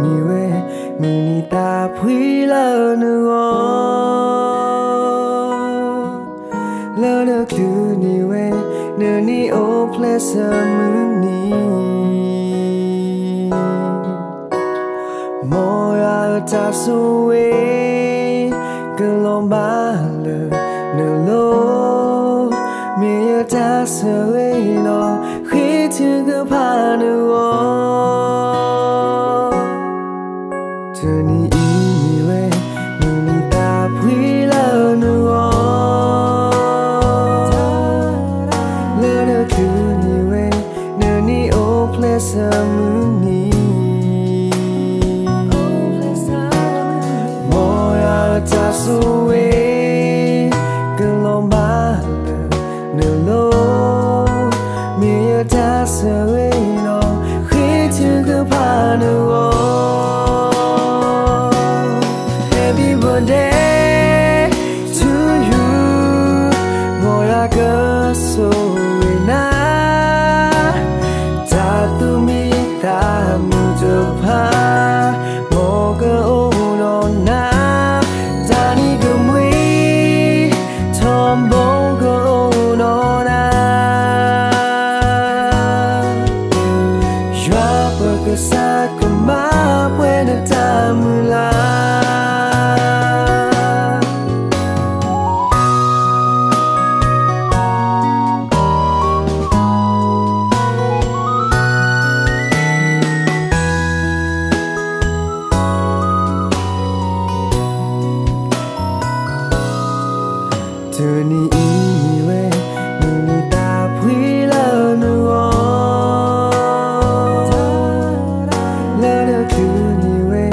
miwe munita pwila nuo lana kuniwe nani o plesa muni moya tasuwe kelombala nulo miya tasuwe no khitu kepanuo tuni imiwe munita pwila nuo lana kuniwe nani o plesa muni tasuwe kelombala nulo miya tasuwe no khitu kepanuo happy birthday to you moya kasowena tatumi tamu japa moga onona Sakuma buena tamula Tuni imiwe munita pwila nuo kuniwe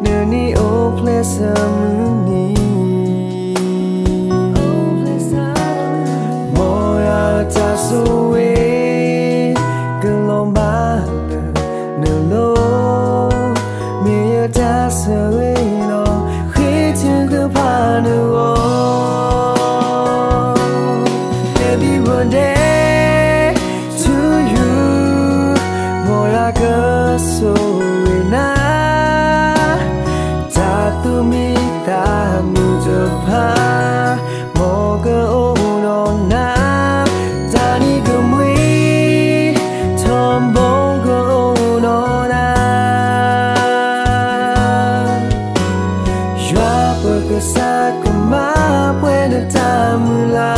nani o plesa muni moya tasuwe kelombala nulo miya tasuwe no khitu kepanuo happy birthday to you moya kasowena tatumi tamu japa moga onona tani gemui tombongo onona jua berkesakuma buena tamula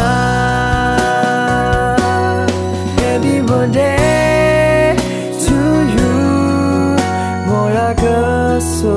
happy birthday to you moya kaso